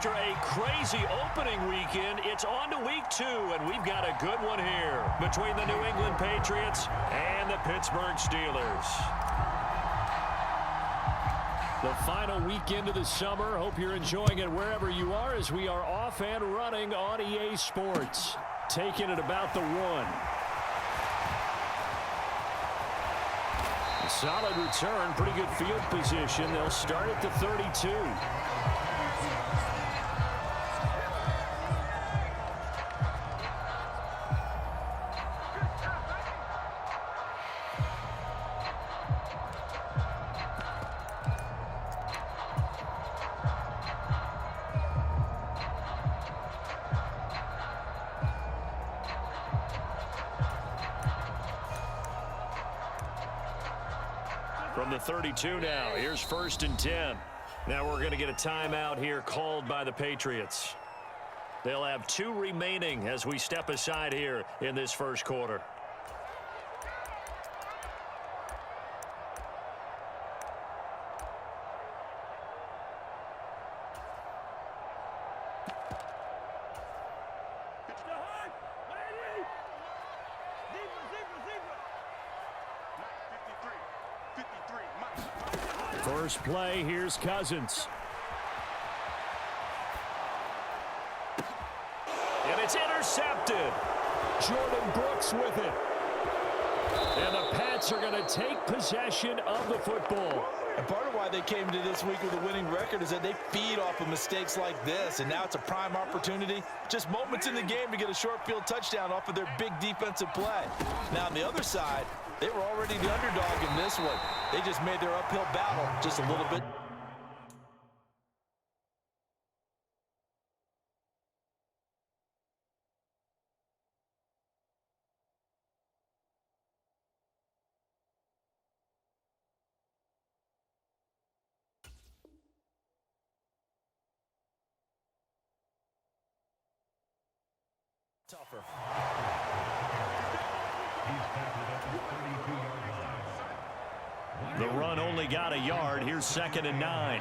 After a crazy opening weekend, it's on to week 2, and we've got a good one here between the New England Patriots and the Pittsburgh Steelers. The final weekend of the summer. Hope you're enjoying it wherever you are as we are off and running on EA Sports. Taking it about the 1. A solid return, pretty good field position. They'll start at the 32. From the 32 now, here's 1st and 10. Now we're going to get a timeout here called by the Patriots. They'll have 2 remaining as we step aside here in this first quarter. First play, here's Cousins. And it's intercepted. Jordan Brooks with it. And the Pats are going to take possession of the football. And part of why they came to this week with a winning record is that they feed off of mistakes like this. And now it's a prime opportunity. Just moments in the game to get a short field touchdown off of their big defensive play. Now on the other side, they were already the underdog in this one. They just made their uphill battle just a little bit. Tougher. The run only got a yard. Here's 2nd and 9.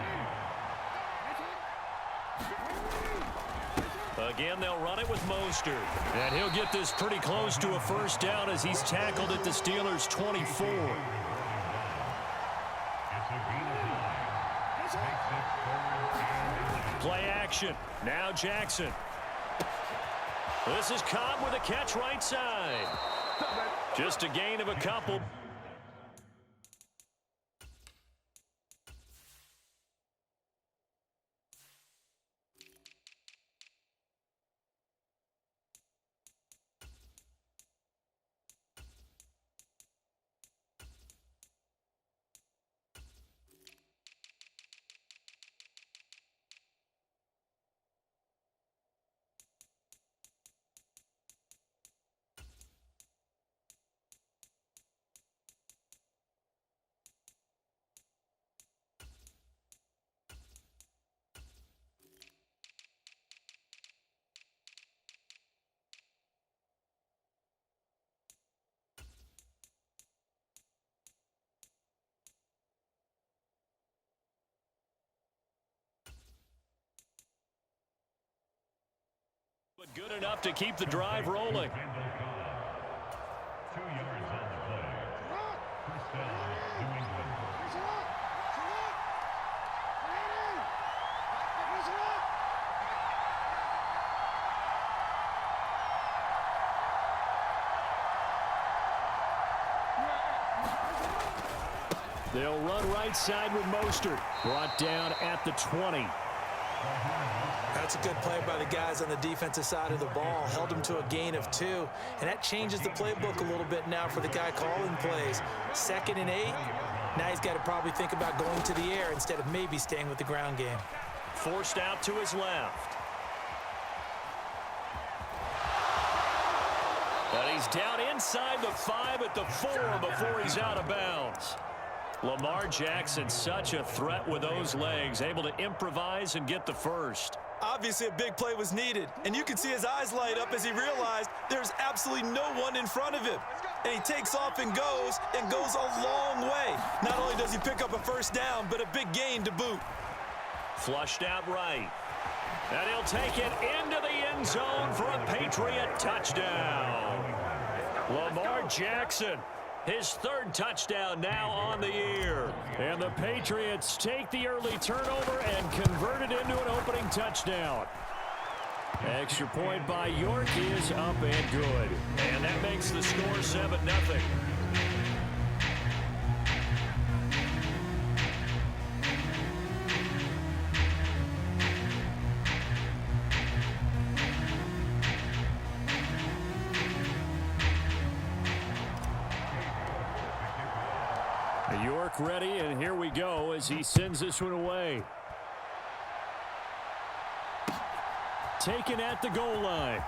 Again, they'll run it with Mostert. And he'll get this pretty close to a first down as he's tackled at the Steelers' 24. Play action. Now Jackson. This is Cobb with a catch right side. Just a gain of a couple. But good enough to keep the drive rolling. They'll run right side with Mostert. Brought down at the 20. That's a good play by the guys on the defensive side of the ball. Held them to a gain of 2. And that changes the playbook a little bit now for the guy calling plays. 2nd and 8. Now he's got to probably think about going to the air instead of maybe staying with the ground game. Forced out to his left. And he's down inside the 5 at the 4 before he's out of bounds. Lamar Jackson, such a threat with those legs, able to improvise and get the first. Obviously, a big play was needed, and you can see his eyes light up as he realized there's absolutely no one in front of him. And he takes off and goes a long way. Not only does he pick up a first down, but a big gain to boot. Flushed out right. And he'll take it into the end zone for a Patriot touchdown. Lamar Jackson, his third touchdown now on the year. And the Patriots take the early turnover and convert it into an opening touchdown. Extra point by York is up and good. And that makes the score 7-0. York ready, and here we go as he sends this one away. Taken at the goal line.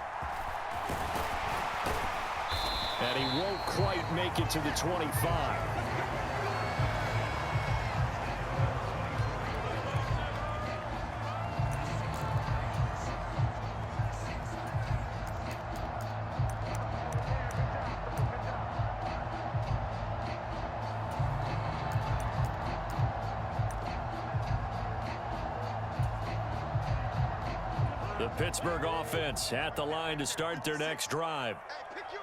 And he won't quite make it to the 25. The Pittsburgh offense at the line to start their next drive.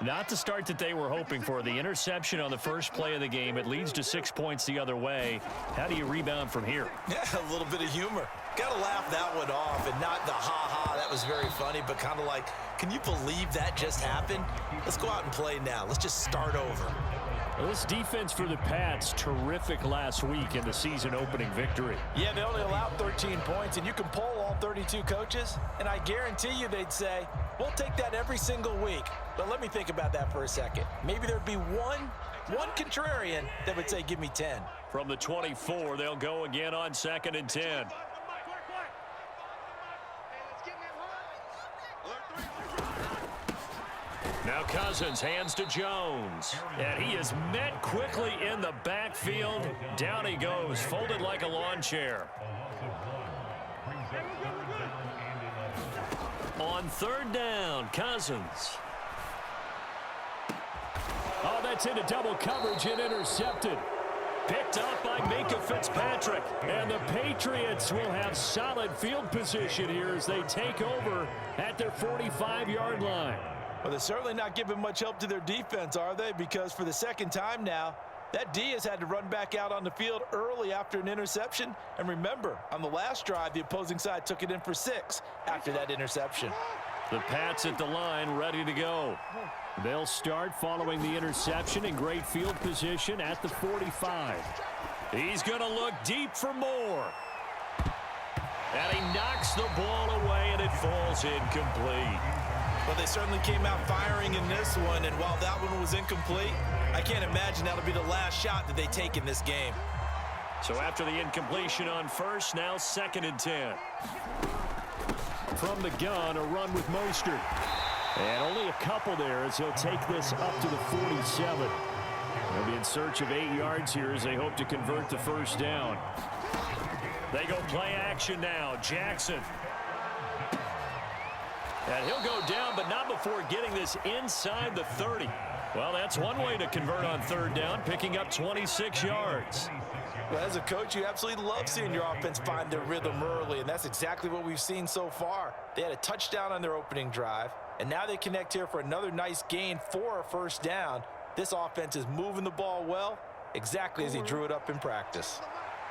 Not the start that they were hoping for. The interception on the first play of the game. It leads to 6 points the other way. How do you rebound from here? Yeah, a little bit of humor. Got to laugh that one off, and not the ha-ha, that was very funny, but kind of like, can you believe that just happened? Let's go out and play now. Let's just start over. Well, this defense for the Pats, terrific last week in the season opening victory. Yeah, they only allowed 13 points, and you can poll all 32 coaches, and I guarantee you they'd say, we'll take that every single week. But let me think about that for a second. Maybe there'd be one contrarian that would say, give me 10. From the 24, they'll go again on 2nd and 10. Now Cousins hands to Jones. And he is met quickly in the backfield. Down he goes, folded like a lawn chair. On 3rd down, Cousins. Oh, that's into double coverage and intercepted. Picked up by Minkah Fitzpatrick. And the Patriots will have solid field position here as they take over at their 45-yard line. Well, they're certainly not giving much help to their defense, are they? Because for the second time now, that D has had to run back out on the field early after an interception. And remember, on the last drive, the opposing side took it in for 6 after that interception. The Pats at the line, ready to go. They'll start following the interception in great field position at the 45. He's going to look deep for more. And he knocks the ball away, and it falls incomplete. Well, they certainly came out firing in this one, and while that one was incomplete, I can't imagine that'll be the last shot that they take in this game. So after the incompletion on first, now 2nd and 10. From the gun, a run with Mostert. And only a couple there as he'll take this up to the 47. They'll be in search of 8 yards here as they hope to convert the first down. They go play action now. Jackson. And he'll go down, but not before getting this inside the 30. Well, that's one way to convert on 3rd down, picking up 26 yards. Well, as a coach, you absolutely love seeing your offense find their rhythm early, and that's exactly what we've seen so far. They had a touchdown on their opening drive, and now they connect here for another nice gain for a first down. This offense is moving the ball well, exactly as he drew it up in practice.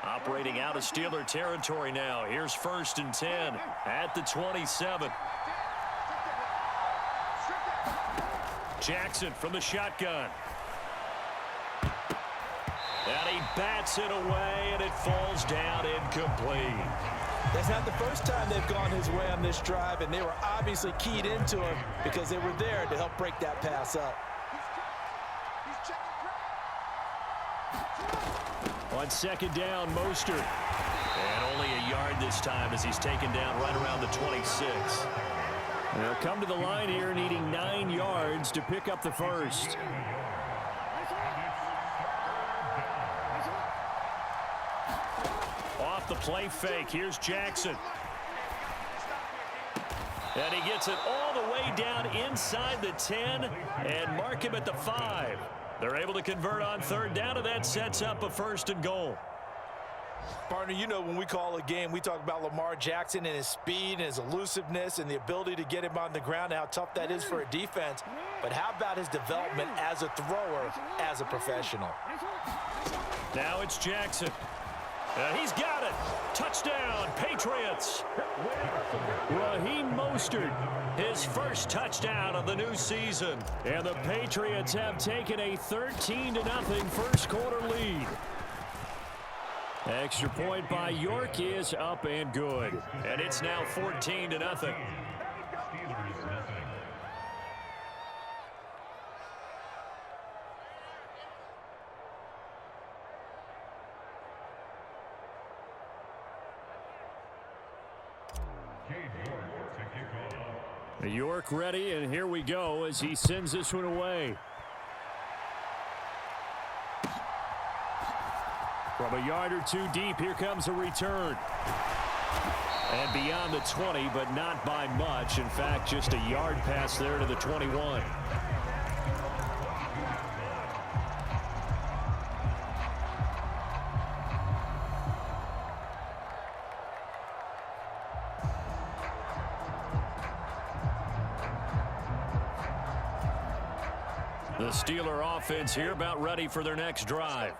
Operating out of Steeler territory now. Here's 1st and 10 at the 27. Jackson from the shotgun. And he bats it away, and it falls down incomplete. That's not the first time they've gone his way on this drive, and they were obviously keyed into him because they were there to help break that pass up. On 2nd down, Mostert. And only a yard this time as he's taken down right around the 26. They'll come to the line here needing 9 yards to pick up the first. Off the play fake, here's Jackson. And he gets it all the way down inside the 10 and mark him at the 5. They're able to convert on 3rd down, and that sets up a 1st and goal. Partner, you know when we call a game, we talk about Lamar Jackson and his speed and his elusiveness and the ability to get him on the ground and how tough that is for a defense. But how about his development as a thrower, as a professional? Now it's Jackson. He's got it. Touchdown, Patriots. Raheem Mostert, his first touchdown of the new season. And the Patriots have taken a 13-0 first quarter lead. Extra point by York is up and good. And it's now 14-0. York ready, and here we go as he sends this one away. From a yard or two deep, here comes a return. And beyond the 20, but not by much. In fact, just a yard pass there to the 21. The Steeler offense here about ready for their next drive.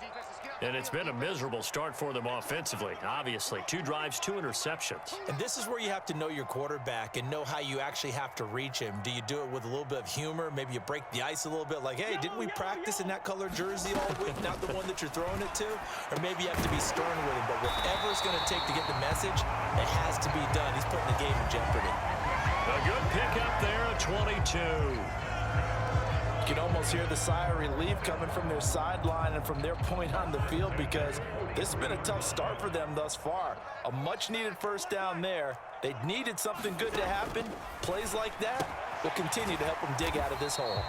And it's been a miserable start for them offensively, obviously. 2 drives, 2 interceptions. And this is where you have to know your quarterback and know how you actually have to reach him. Do you do it with a little bit of humor? Maybe you break the ice a little bit, like, hey, didn't we practice in that color jersey all week, not the one that you're throwing it to? Or maybe you have to be stern with him. But whatever it's going to take to get the message, it has to be done. He's putting the game in jeopardy. A good pickup there, a 22. You can almost hear the sigh of relief coming from their sideline and from their point on the field, because this has been a tough start for them thus far. A much-needed first down there. They needed something good to happen. Plays like that will continue to help them dig out of this hole.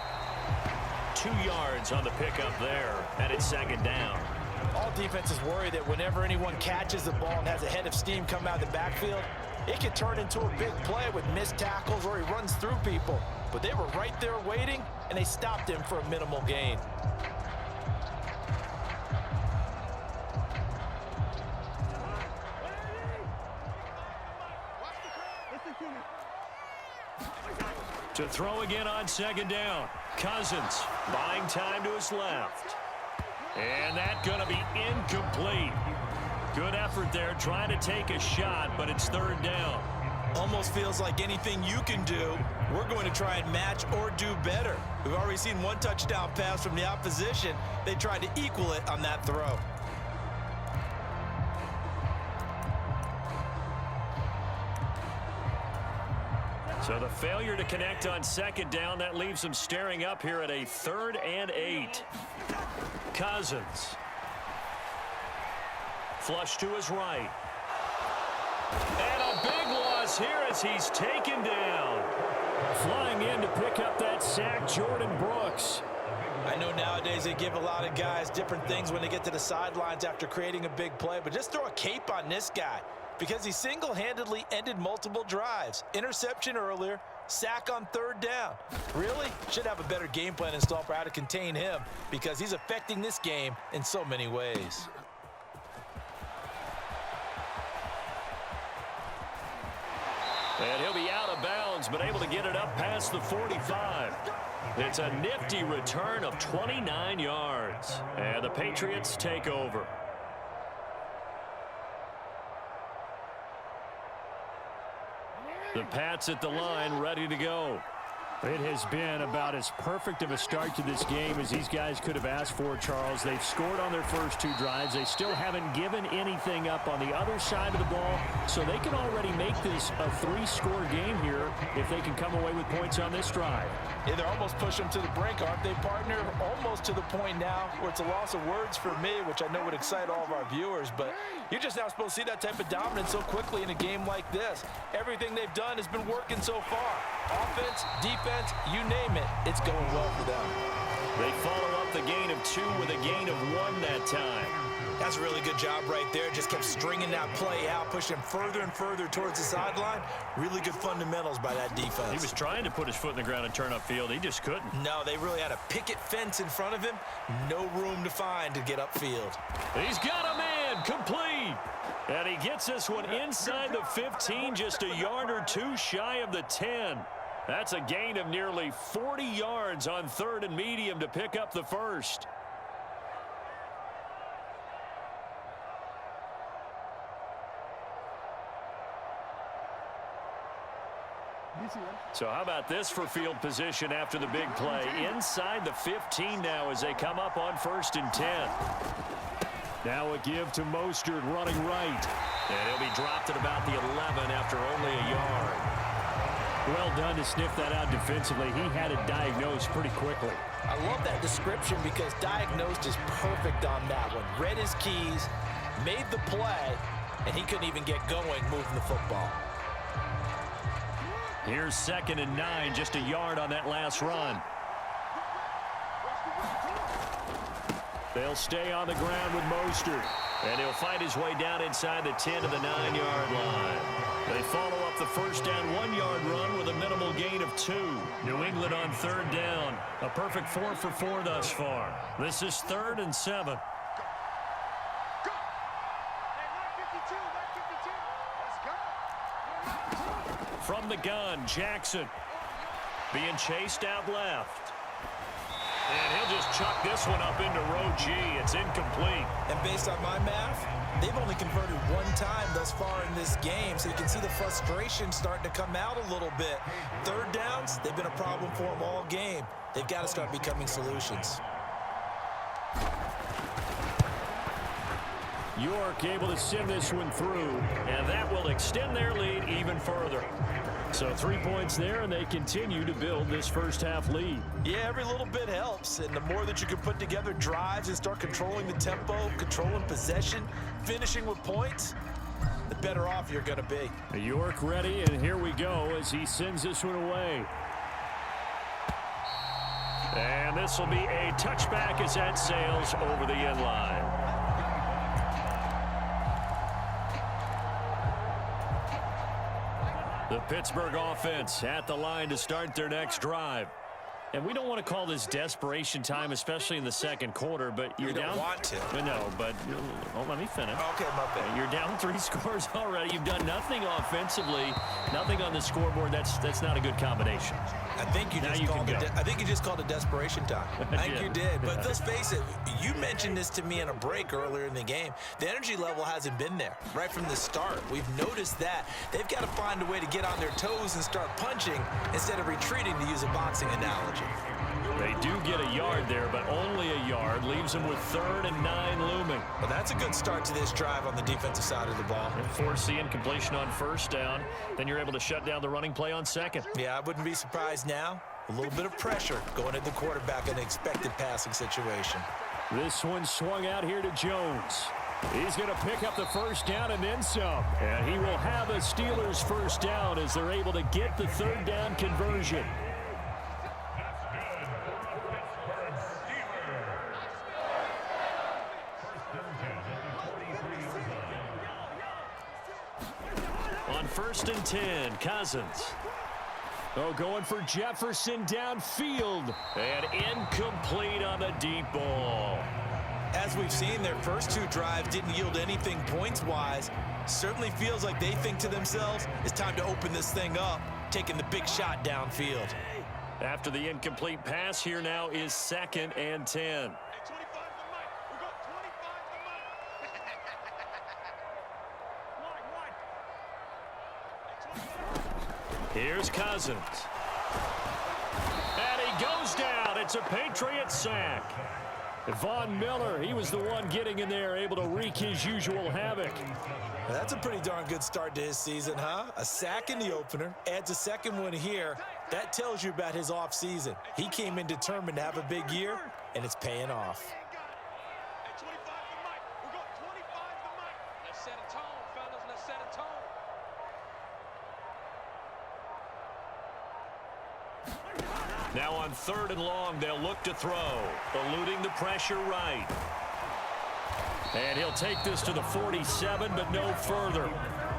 2 yards on the pickup there, and it's second down. All defenses worry that whenever anyone catches the ball and has a head of steam come out of the backfield, it can turn into a big play with missed tackles or he runs through people. But they were right there waiting, and they stopped him for a minimal gain. To throw again on second down. Cousins buying time to his left. And that's going to be incomplete. Good effort there, trying to take a shot, but it's third down. Almost feels like anything you can do, we're going to try and match or do better. We've already seen 1 touchdown pass from the opposition. They tried to equal it on that throw. So the failure to connect on second down, that leaves them staring up here at a 3rd and 8. Cousins. Flush to his right. And a big loss here as he's taken down. Flying in to pick up that sack, Jordan Brooks. I know nowadays they give a lot of guys different things when they get to the sidelines after creating a big play, but just throw a cape on this guy because he single-handedly ended multiple drives. Interception earlier, sack on 3rd down. Really? Should have a better game plan installed for how to contain him because he's affecting this game in so many ways. And he'll be out of bounds, but able to get it up past the 45. It's a nifty return of 29 yards. And the Patriots take over. The Pats at the line, ready to go. It has been about as perfect of a start to this game as these guys could have asked for, Charles. They've scored on their first 2 drives. They still haven't given anything up on the other side of the ball, so they can already make this a 3-score game here if they can come away with points on this drive. Yeah, they're almost pushing them to the brink, aren't they, partner? Almost to the point now where it's a loss of words for me, which I know would excite all of our viewers, but you're just not supposed to see that type of dominance so quickly in a game like this. Everything they've done has been working so far. Offense, defense, you name it, it's going well for them. They follow up the gain of 2 with a gain of 1 that time. That's a really good job right there. Just kept stringing that play out, pushing him further and further towards the sideline. Really good fundamentals by that defense. He was trying to put his foot in the ground and turn upfield. He just couldn't. No, they really had a picket fence in front of him. No room to find to get upfield. He's got a man complete. lead. And he gets this one inside the 15, just a yard or two shy of the 10. That's a gain of nearly 40 yards on 3rd and medium to pick up the first. So how about this for field position after the big play? Inside the 15 now as they come up on 1st and 10. Now a give to Mostert running right. And he'll be dropped at about the 11 after only a yard. Well done to sniff that out defensively. He had it diagnosed pretty quickly. I love that description because diagnosed is perfect on that one. Read his keys, made the play, and he couldn't even get going moving the football. Here's 2nd and 9, just a yard on that last run. They'll stay on the ground with Mostert. And he'll fight his way down inside the 10 to the 9-yard line. They follow up the first down 1-yard run with a minimal gain of 2. New England on 3rd down. A perfect 4 for 4 thus far. This is 3rd and 7. From the gun, Jackson being chased out left. And he'll just chuck this one up into row G. It's incomplete. And based on my math, they've only converted 1 time thus far in this game, so you can see the frustration starting to come out a little bit. 3rd downs, they've been a problem for them all game. They've got to start becoming solutions. York able to send this one through, and that will extend their lead even further. So 3 points there, and they continue to build this first half lead. Yeah, every little bit helps, and the more that you can put together drives and start controlling the tempo, controlling possession, finishing with points, the better off you're going to be. York ready, and here we go as he sends this one away. And this will be a touchback as that sails over the end line. The Pittsburgh offense at the line to start their next drive. And we don't want to call this desperation time, especially in the second quarter, but you're down. You don't want to. No, but let me finish. Okay, my bad. You're down 3 scores already. You've done nothing offensively, nothing on the scoreboard. That's not a good combination. I think you just called it desperation time. I think you did. But let's face it, you mentioned this to me in a break earlier in the game. The energy level hasn't been there right from the start. We've noticed that. They've got to find a way to get on their toes and start punching instead of retreating, to use a boxing analogy. They do get a yard there, but only a yard. Leaves them with 3rd and 9 looming. Well, that's a good start to this drive on the defensive side of the ball. And force the incompletion on 1st down. Then you're able to shut down the running play on 2nd. Yeah, I wouldn't be surprised now. A little bit of pressure going at the quarterback in an expected passing situation. This one swung out here to Jones. He's going to pick up the 1st down and then some. And he will have a Steelers 1st down as they're able to get the 3rd down conversion. On 1st and 10, Cousins. Oh, going for Jefferson downfield. And incomplete on the deep ball. As we've seen, their first 2 drives didn't yield anything points-wise. Certainly feels like they think to themselves, it's time to open this thing up, taking the big shot downfield. After the incomplete pass, here now is 2nd and 10. Here's Cousins. And he goes down. It's a Patriots sack. Von Miller, he was the one getting in there, able to wreak his usual havoc. Well, that's a pretty darn good start to his season, huh? A sack in the opener, adds a 2nd one here. That tells you about his offseason. He came in determined to have a big year, and it's paying off. Now on 3rd and long, they'll look to throw, eluding the pressure right. And he'll take this to the 47, but no further,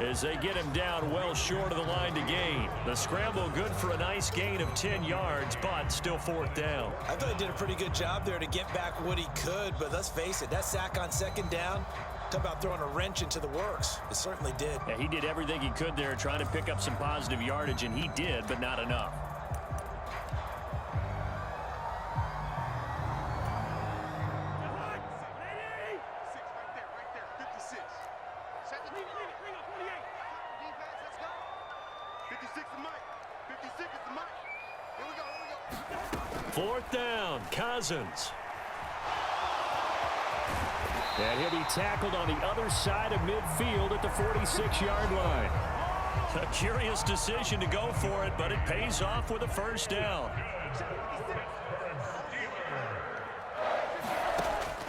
as they get him down well short of the line to gain. The scramble good for a nice gain of 10 yards, but still 4th down. I thought he did a pretty good job there to get back what he could, but let's face it, that sack on 2nd down, Talk about throwing a wrench into the works. It certainly did. Yeah, he did everything he could there trying to pick up some positive yardage, and he did, but not enough. Fourth down, Cousins. And he'll be tackled on the other side of midfield at the 46-yard line. A curious decision to go for it, but it pays off with a first down.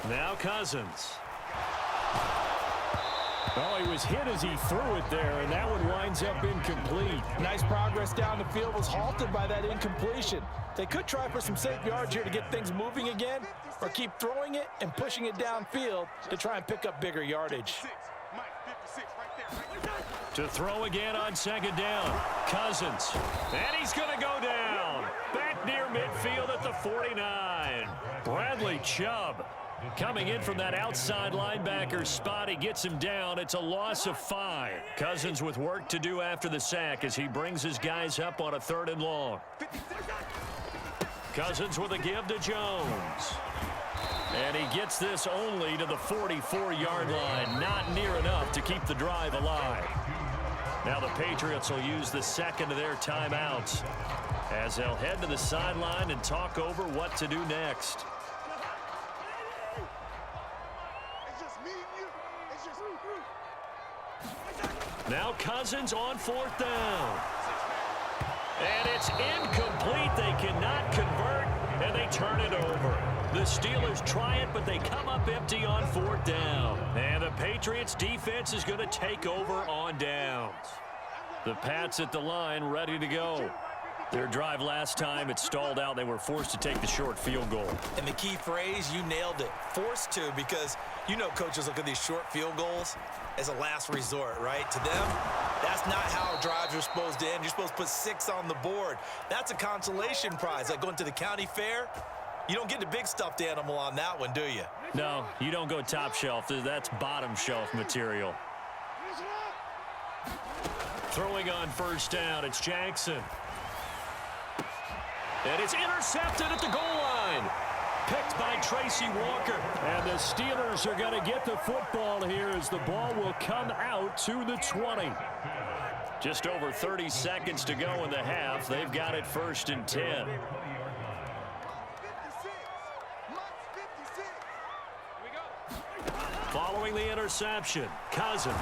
Now Cousins. Oh, he was hit as he threw it there, and that one winds up incomplete. Nice progress down the field was halted by that incompletion. They could try for some safe yards here to get things moving again, or keep throwing it and pushing it downfield to try and pick up bigger yardage. To throw again on second down, Cousins. And he's going to go down. Back near midfield at the 49. Bradley Chubb coming in from that outside linebacker spot. He gets him down. It's a loss of 5. Cousins with work to do after the sack as he brings his guys up on a 3rd and long. Cousins with a give to Jones. And he gets this only to the 44-yard line. Not near enough to keep the drive alive. Now the Patriots will use the second of their timeouts as they'll head to the sideline and talk over what to do next. Now Cousins on 4th down. And it's incomplete. They cannot convert, and they turn it over. The Steelers try it, but they come up empty on 4th down. And the Patriots defense is going to take over on downs. The Pats at the line ready to go. Their drive last time, it stalled out. They were forced to take the short field goal. And the key phrase, you nailed it. Forced to, because you know coaches look at these short field goals as a last resort, right? To them, that's not how drives are supposed to end. You're supposed to put 6 on the board. That's a consolation prize. Like going to the county fair, you don't get the big stuffed animal on that one, do you? No, you don't go top shelf. That's bottom shelf material. Throwing on first down, it's Jackson. And it's intercepted at the goal line. Picked by Tracy Walker. And the Steelers are going to get the football here as the ball will come out to the 20. Just over 30 seconds to go in the half. They've got it 1st and 10. Following the interception, Cousins.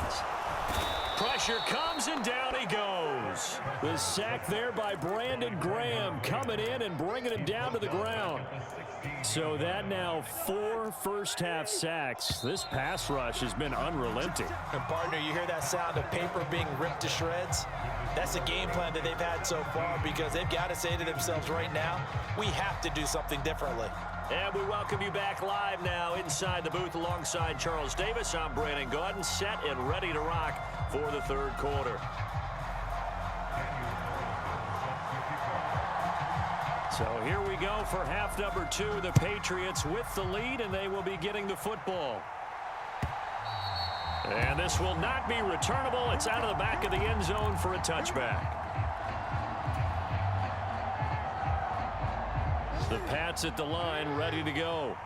Pressure comes, and down he goes. The sack there by Brandon Graham coming in and bringing him down to the ground. So that now 4 first-half sacks. This pass rush has been unrelenting. And, partner, you hear that sound of paper being ripped to shreds? That's the game plan that they've had so far, because they've got to say to themselves right now, we have to do something differently. And we welcome you back live now inside the booth alongside Charles Davis. I'm Brandon Gaudin, set and ready to rock for the 3rd quarter. So here we go for half number 2. The Patriots with the lead, and they will be getting the football. And this will not be returnable. It's out of the back of the end zone for a touchback. The Pats at the line ready to go.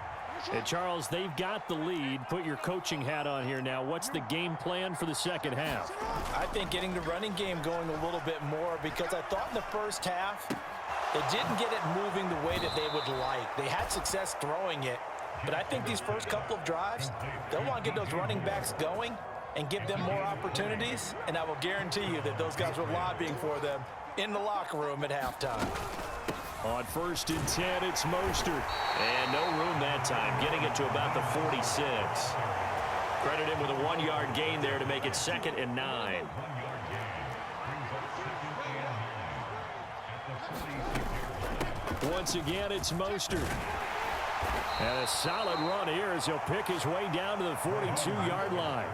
And Charles, they've got the lead. Put your coaching hat on here now. What's the game plan for the second half? I think getting the running game going a little bit more, because I thought in the first half they didn't get it moving the way that they would like. They had success throwing it, but I think these first couple of drives, they'll want to get those running backs going and give them more opportunities, and I will guarantee you that those guys were lobbying for them in the locker room at halftime. On 1st and 10, it's Mostert. And no room that time, getting it to about the 46. Credit him with a 1-yard gain there to make it 2nd and 9. Once again, it's Mostert. And a solid run here as he'll pick his way down to the 42-yard line.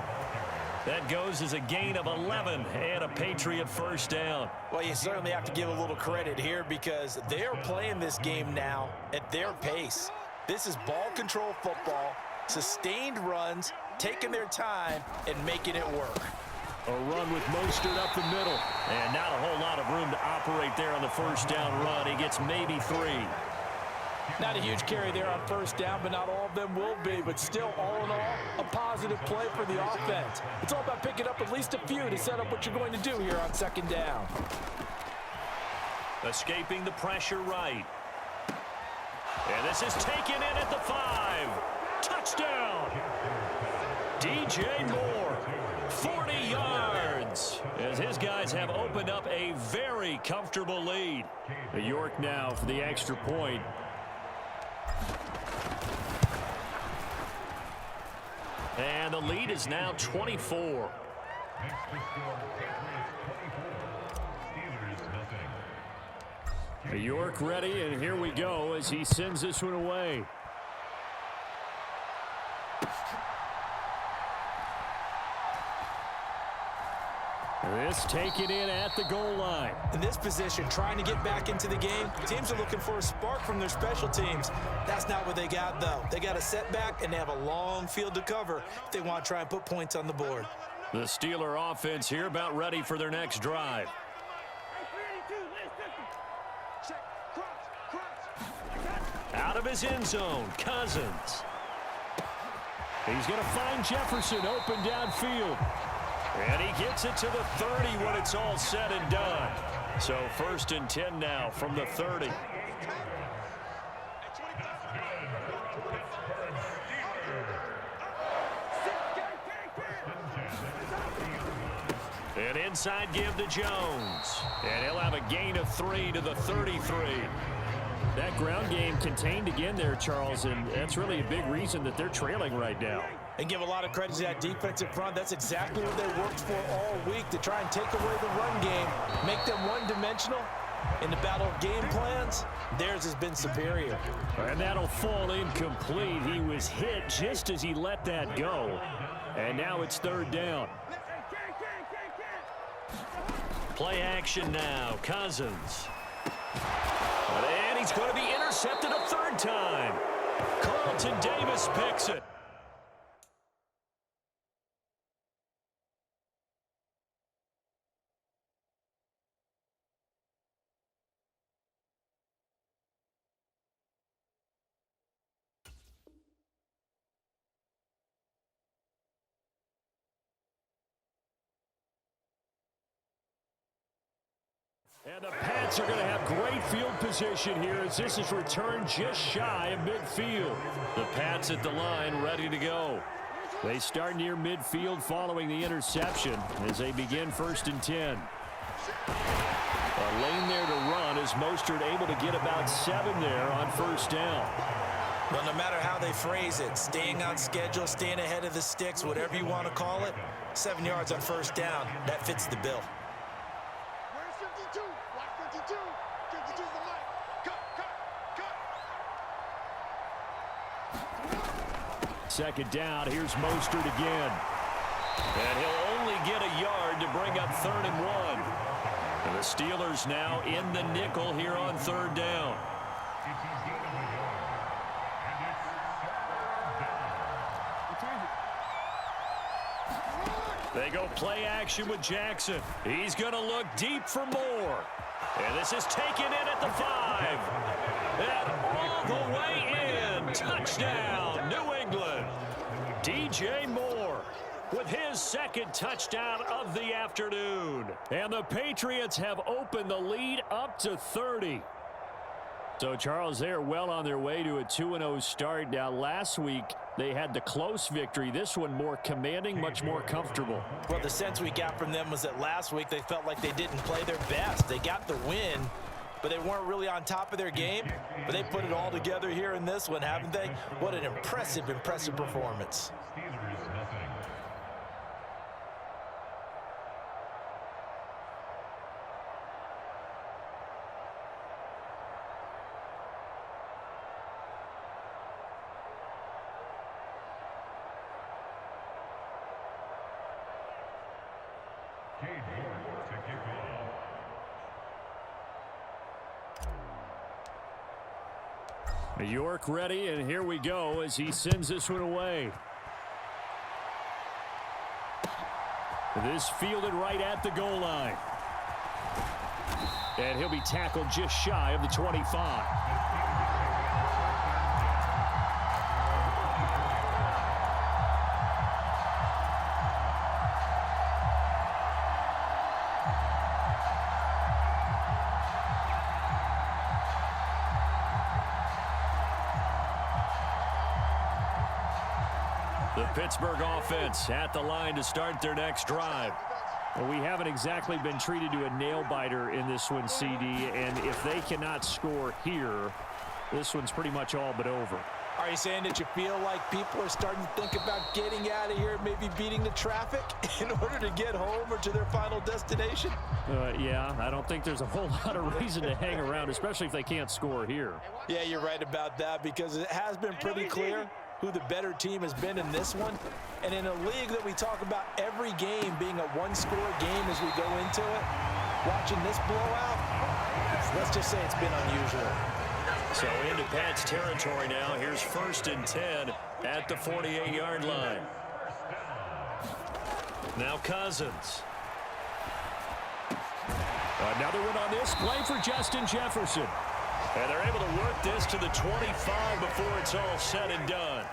That goes as a gain of 11 and a Patriot first down. Well, you certainly have to give a little credit here, because they are playing this game now at their pace. This is ball control football, sustained runs, taking their time and making it work. A run with Mostert up the middle. And not a whole lot of room to operate there on the first down run. He gets maybe 3. Not a huge carry there on first down, but not all of them will be. But still, all in all, a positive play for the offense. It's all about picking up at least a few to set up what you're going to do here on second down. Escaping the pressure right. And this is taken in at the 5. Touchdown! DJ Moore, 40 yards, as his guys have opened up a very comfortable lead. York now for the extra point. And the lead is now 24. York ready, and here we go as he sends this one away. This taken in at the goal line. In this position, trying to get back into the game, teams are looking for a spark from their special teams. That's not what they got, though. They got a setback, and they have a long field to cover if they want to try and put points on the board. The Steeler offense here about ready for their next drive. Out of his end zone, Cousins. He's going to find Jefferson open downfield. And he gets it to the 30 when it's all said and done. So 1st and 10 now from the 30. An inside give to Jones. And he'll have a gain of 3 to the 33. That ground game contained again there, Charles, and that's really a big reason that they're trailing right now. And give a lot of credit to that defensive front. That's exactly what they worked for all week, to try and take away the run game, make them one-dimensional. In the battle of game plans, theirs has been superior. And that'll fall incomplete. He was hit just as he let that go. And now it's 3rd down. Play action now. Cousins. And he's going to be intercepted a 3rd time. Carlton Davis picks it. And the Pats are going to have great field position here as this is returned just shy of midfield. The Pats at the line ready to go. They start near midfield following the interception as they begin 1st and 10. A lane there to run as Mostert able to get about 7 there on 1st down. Well, no matter how they phrase it, staying on schedule, staying ahead of the sticks, whatever you want to call it, 7 yards on 1st down, that fits the bill. 2nd down, here's Mostert again. And he'll only get a yard to bring up 3rd and 1. And the Steelers now in the nickel here on 3rd down. They go play action with Jackson. He's going to look deep for more. And this is taken in at the 5. And all the way in. Touchdown, New England. DJ Moore with his 2nd touchdown of the afternoon. And the Patriots have opened the lead up to 30. So, Charles, they're well on their way to a 2-0 start. Now, last week, they had the close victory. This one more commanding, much more comfortable. Well, the sense we got from them was that last week they felt like they didn't play their best. They got the win, but they weren't really on top of their game. But they put it all together here in this one, haven't they? What an impressive, impressive performance. York ready, and here we go as he sends this one away. This fielded right at the goal line. And he'll be tackled just shy of the 25. The Pittsburgh offense at the line to start their next drive. Well, we haven't exactly been treated to a nail-biter in this one, CD, and if they cannot score here, this one's pretty much all but over. Are you saying that you feel like people are starting to think about getting out of here, maybe beating the traffic in order to get home or to their final destination? Yeah, I don't think there's a whole lot of reason to hang around, especially if they can't score here. Yeah, you're right about that, because it has been pretty clear who the better team has been in this one. And in a league that we talk about every game being a one-score game as we go into it, watching this blowout, let's just say it's been unusual. So into Pat's territory now. Here's 1st and 10 at the 48-yard line. Now Cousins. Another one on this play for Justin Jefferson. And they're able to work this to the 25 before it's all said and done.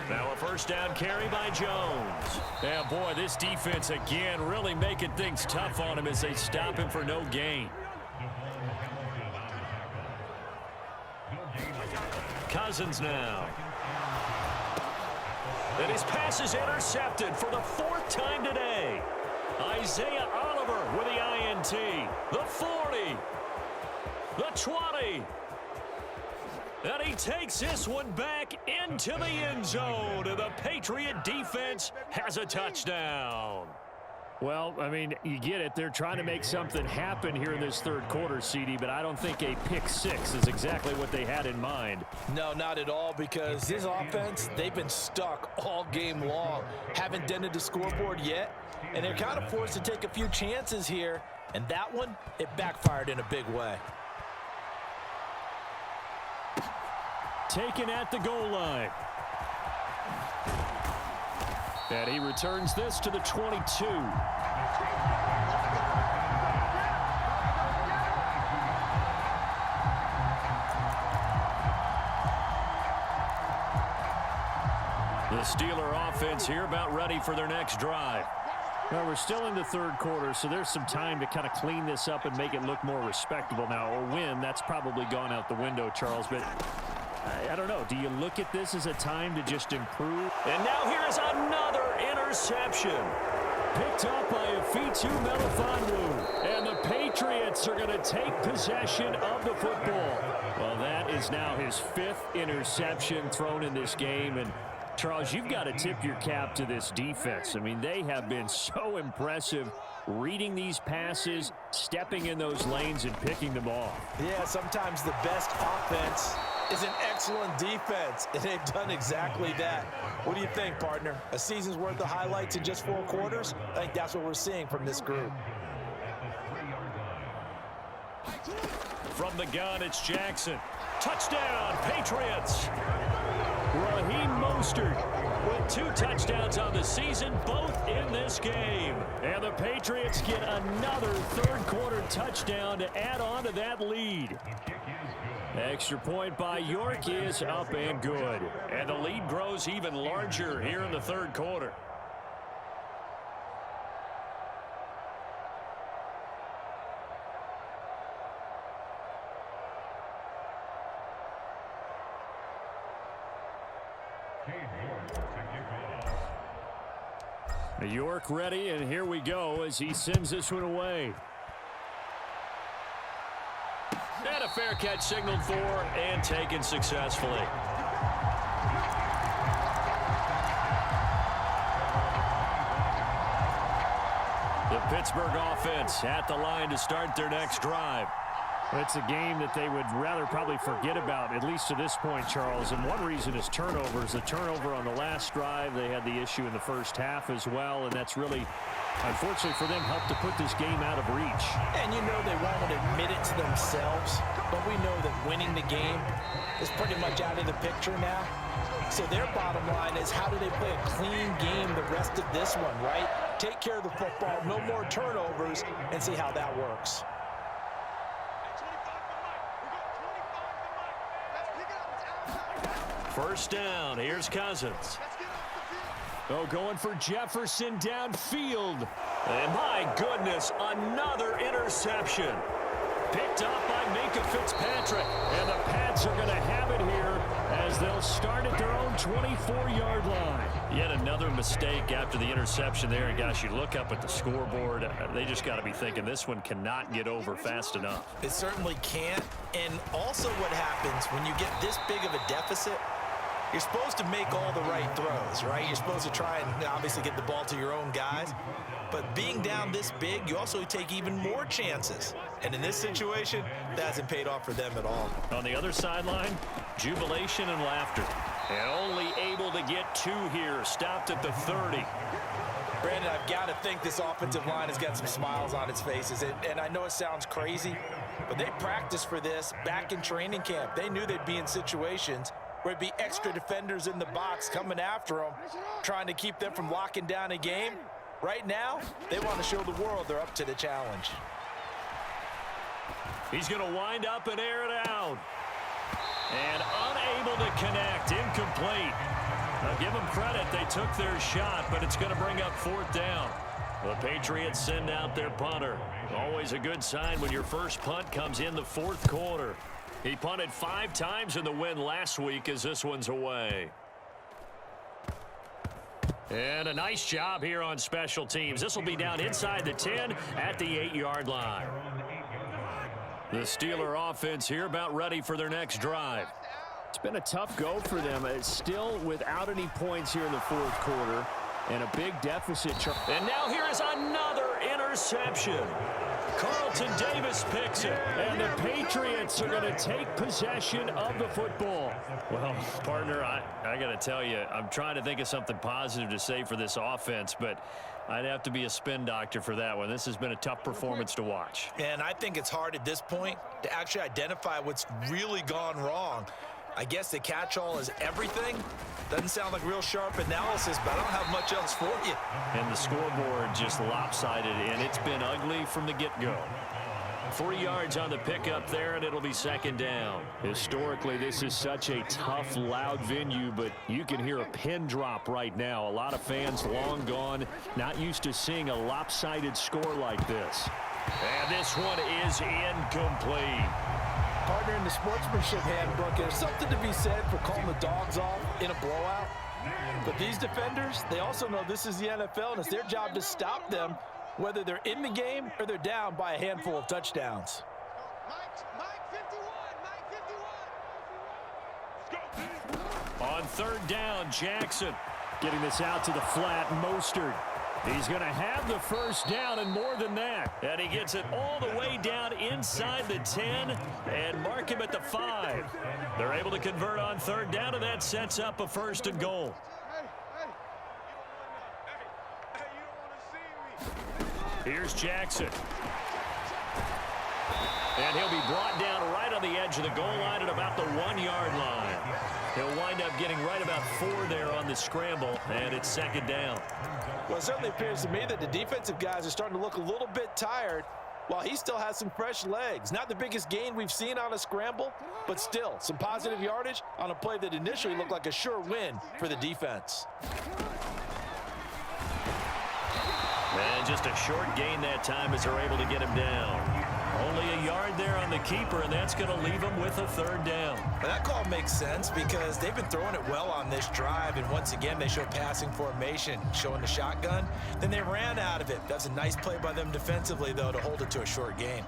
Now a first down carry by Jones. And boy, this defense again really making things tough on him as they stop him for no gain. Cousins now. And his pass is intercepted for the 4th time today. Isaiah Oliver with the INT. The 40. The 20. And he takes this one back into the end zone. And the Patriot defense has a touchdown. Well, I mean, you get it. They're trying to make something happen here in this third quarter, CD, but I don't think a pick six is exactly what they had in mind. No, not at all, because this offense, they've been stuck all game long. Haven't dented the scoreboard yet, and they're kind of forced to take a few chances here, and that one, it backfired in a big way. Taken at the goal line. And he returns this to the 22. The Steeler offense here about ready for their next drive. Well, we're still in the third quarter, so there's some time to kind of clean this up and make it look more respectable. Now, a win, that's probably gone out the window, Charles, but I don't know. Do you look at this as a time to just improve? And now here's another interception. Picked up by Afitu Melifonwu. And the Patriots are going to take possession of the football. Well, that is now his 5th interception thrown in this game. And, Charles, you've got to tip your cap to this defense. I mean, they have been so impressive reading these passes, stepping in those lanes, and picking them off. Yeah, sometimes the best offense is an excellent defense, and they've done exactly that. What do you think, partner? A season's worth of highlights in just 4 quarters? I think that's what we're seeing from this group. From the gun, it's Jackson. Touchdown, Patriots! Raheem Mostert with 2 touchdowns on the season, both in this game. And the Patriots get another third-quarter touchdown to add on to that lead. Extra point by York is up and good. And the lead grows even larger here in the third quarter. York ready, and here we go as he sends this one away. And a fair catch signaled for and taken successfully. The Pittsburgh offense at the line to start their next drive. It's a game that they would rather probably forget about, at least to this point, Charles. And one reason is turnovers. The turnover on the last drive, they had the issue in the first half as well, and that's really unfortunately for them, helped to put this game out of reach. And you know they won't admit it to themselves, but we know that winning the game is pretty much out of the picture now. So their bottom line is, how do they play a clean game the rest of this one, right? Take care of the football, no more turnovers, and see how that works. First down, here's Cousins. Oh, going for Jefferson downfield. And my goodness, another interception. Picked up by Minka Fitzpatrick. And the Pats are going to have it here as they'll start at their own 24-yard line. Yet another mistake after the interception there. And gosh, you look up at the scoreboard, they just got to be thinking this one cannot get over fast enough. It certainly can't. And also what happens when you get this big of a deficit, you're supposed to make all the right throws, right? You're supposed to try and obviously get the ball to your own guys. But being down this big, you also take even more chances. And in this situation, that hasn't paid off for them at all. On the other sideline, jubilation and laughter. And only able to get two here. Stopped at the 30. Brandon, I've got to think this offensive line has got some smiles on its faces. And I know it sounds crazy, but they practiced for this back in training camp. They knew they'd be in situations where it'd be extra defenders in the box coming after them, trying to keep them from locking down a game. Right now, they want to show the world they're up to the challenge. He's going to wind up and air it out. And unable to connect, incomplete. Now give them credit, they took their shot, but it's going to bring up fourth down. The Patriots send out their punter. Always a good sign when your first punt comes in the fourth quarter. He punted 5 times in the win last week as this one's away. And a nice job here on special teams. This will be down inside the 10 at the 8-yard line. The Steeler offense here about ready for their next drive. It's been a tough go for them. It's still without any points here in the fourth quarter and a big deficit. And now here is another interception. Carlton Davis picks it. And the Patriots are going to take possession of the football. Well, partner, I got to tell you, I'm trying to think of something positive to say for this offense, but I'd have to be a spin doctor for that one. This has been a tough performance to watch. And I think it's hard at this point to actually identify what's really gone wrong. I guess the catch-all is everything. Doesn't sound like real sharp analysis, but I don't have much else for you. And the scoreboard just lopsided, and it's been ugly from the get-go. 3 yards on the pickup there, and it'll be second down. Historically, this is such a tough, loud venue, but you can hear a pin drop right now. A lot of fans long gone, not used to seeing a lopsided score like this. And this one is incomplete. Partner, in the sportsmanship handbook, there's something to be said for calling the dogs off in a blowout. But these defenders, they also know this is the NFL, and it's their job to stop them, whether they're in the game or they're down by a handful of touchdowns. On third down, Jackson. Getting this out to the flat, Mostert. He's going to have the first down and more than that. And he gets it all the way down inside the 10 and mark him at the 5. They're able to convert on third down, and that sets up a first and goal. Here's Jackson. And he'll be brought down right on the edge of the goal line at about the 1-yard line. He'll wind up getting right about 4 there on the scramble, and it's second down. Well, it certainly appears to me that the defensive guys are starting to look a little bit tired while he still has some fresh legs. Not the biggest gain we've seen on a scramble, but still some positive yardage on a play that initially looked like a sure win for the defense. And just a short gain that time as they're able to get him down. Only a yard there on the keeper, and that's going to leave him with a third down. Well, that call makes sense because they've been throwing it well on this drive, and once again they show passing formation, showing the shotgun. Then they ran out of it. That's a nice play by them defensively, though, to hold it to a short gain.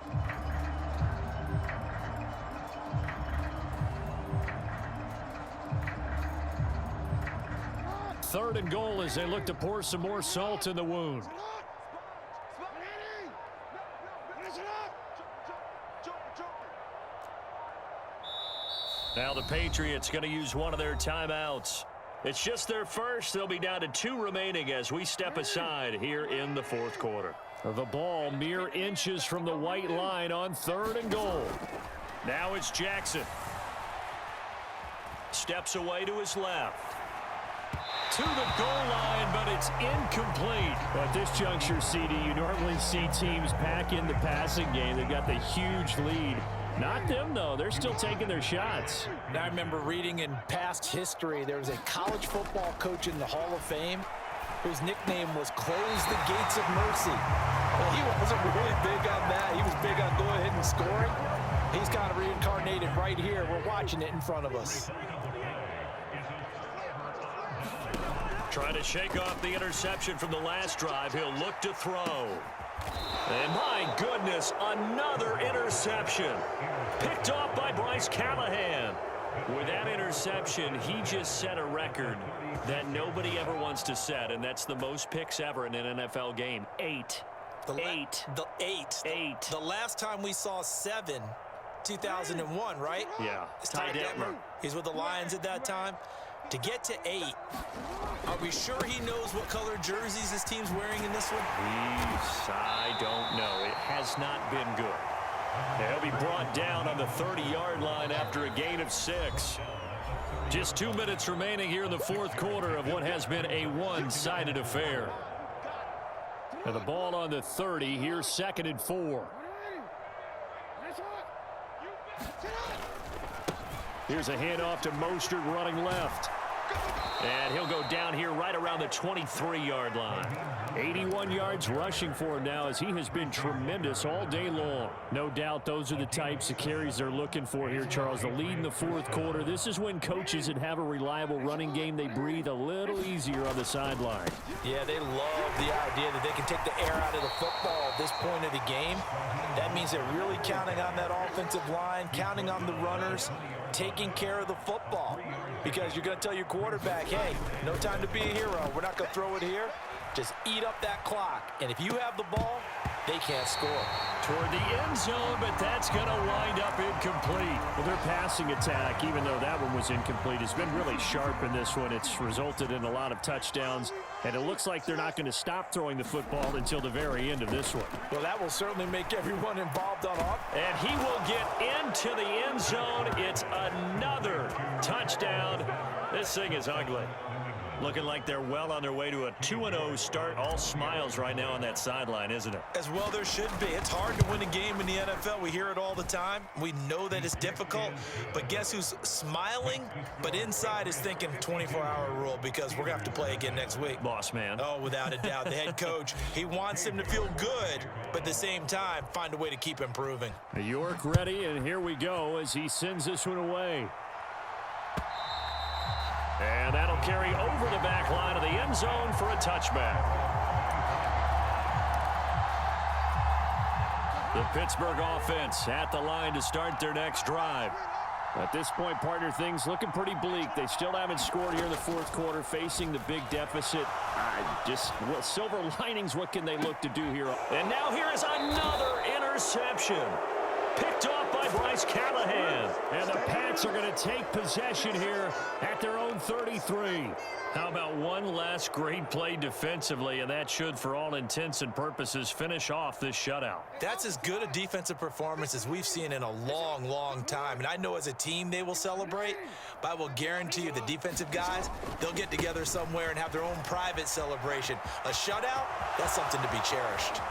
Third and goal as they look to pour some more salt in the wound. Now the Patriots going to use one of their timeouts. It's just their first. They'll be down to 2 remaining as we step aside here in the fourth quarter. The ball mere inches from the white line on 3rd and goal. Now it's Jackson. Steps away to his left. To the goal line, but it's incomplete. At this juncture, CD, you normally see teams pack in the passing game. They've got the huge lead. Not them, though. They're still taking their shots. Now, I remember reading in past history, there was a college football coach in the Hall of Fame whose nickname was Close the Gates of Mercy. Well, he wasn't really big on that. He was big on go ahead and scoring. He's kind of reincarnated right here. We're watching it in front of us. Trying to shake off the interception from the last drive. He'll look to throw. And my goodness, another interception. Picked off by Bryce Callahan. With that interception, he just set a record that nobody ever wants to set, and that's the most picks ever in an NFL game. 8. The last time we saw 7, 2001, right? Yeah. It's Ty Detmer. He's with the Lions at that time. To get to 8, are we sure he knows what color jerseys his team's wearing in this one? I don't know. It has not been good. He'll be brought down on the 30-yard line after a gain of 6. Just 2 minutes remaining here in the fourth quarter of what has been a one-sided affair. And the ball on the 30. Here's 2nd and 4. Here's a handoff to Mostert running left. And he'll go down here right around the 23-yard line. 81 yards rushing for him now as he has been tremendous all day long. No doubt those are the types of carries they're looking for here, Charles. The lead in the fourth quarter. This is when coaches that have a reliable running game, they breathe a little easier on the sideline. Yeah, they love the idea that they can take the air out of the football at this point of the game. That means they're really counting on that offensive line, counting on the runners, taking care of the football. Because you're going to tell your quarterback, hey, no time to be a hero. We're not going to throw it here. Just eat up that clock. And if you have the ball, they can't score. Toward the end zone, but that's going to wind up incomplete. Well, their passing attack, even though that one was incomplete, has been really sharp in this one. It's resulted in a lot of touchdowns, and it looks like they're not going to stop throwing the football until the very end of this one. Well, that will certainly make everyone involved on offense. And he will get into the end zone. It's another touchdown. This thing is ugly. Looking like they're well on their way to a 2-0 start. All smiles right now on that sideline, isn't it? As well there should be. It's hard to win a game in the NFL. We hear it all the time. We know that it's difficult. But guess who's smiling? But inside is thinking 24-hour rule because we're going to have to play again next week. Boss man. Oh, without a doubt. The head coach, he wants him to feel good, but at the same time, find a way to keep improving. York ready, and here we go as he sends this one away. And that'll carry over the back line of the end zone for a touchback. The Pittsburgh offense at the line to start their next drive. At this point, partner, things looking pretty bleak. They still haven't scored here in the fourth quarter, facing the big deficit. Silver linings, what can they look to do here? And now here is another interception. Picked off by Bryce Callahan. And the Pats are going to take possession here at their own 33. How about one last great play defensively, and that should, for all intents and purposes, finish off this shutout. That's as good a defensive performance as we've seen in a long, long time. And I know as a team they will celebrate, but I will guarantee you the defensive guys, they'll get together somewhere and have their own private celebration. A shutout, that's something to be cherished.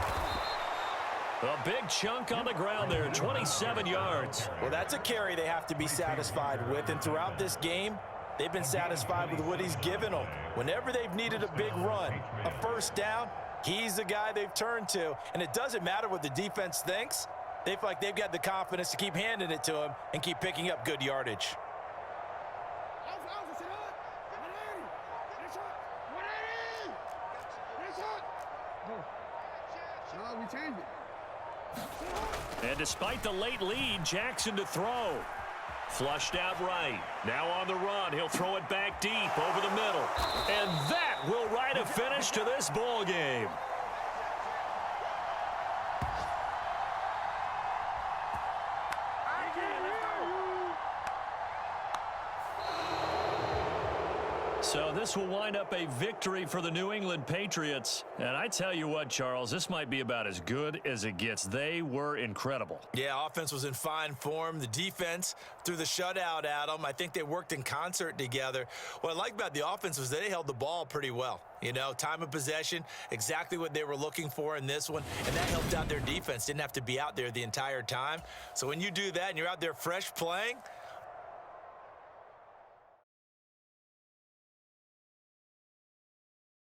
A big chunk on the ground there, 27 yards. Well, that's a carry they have to be satisfied with, and throughout this game, they've been satisfied with what he's given them. Whenever they've needed a big run, a first down, he's the guy they've turned to. And it doesn't matter what the defense thinks. They feel like they've got the confidence to keep handing it to him and keep picking up good yardage. And despite the late lead, Jackson to throw. Flushed out right. Now on the run. He'll throw it back deep over the middle. And that will write a finish to this ball game. So this will wind up a victory for the New England Patriots. And I tell you what, Charles, this might be about as good as it gets. They were incredible. Yeah, offense was in fine form. The defense threw the shutout at them. I think they worked in concert together. What I like about the offense was they held the ball pretty well. You know, time of possession, exactly what they were looking for in this one, and that helped out their defense. Didn't have to be out there the entire time. So when you do that and you're out there fresh playing,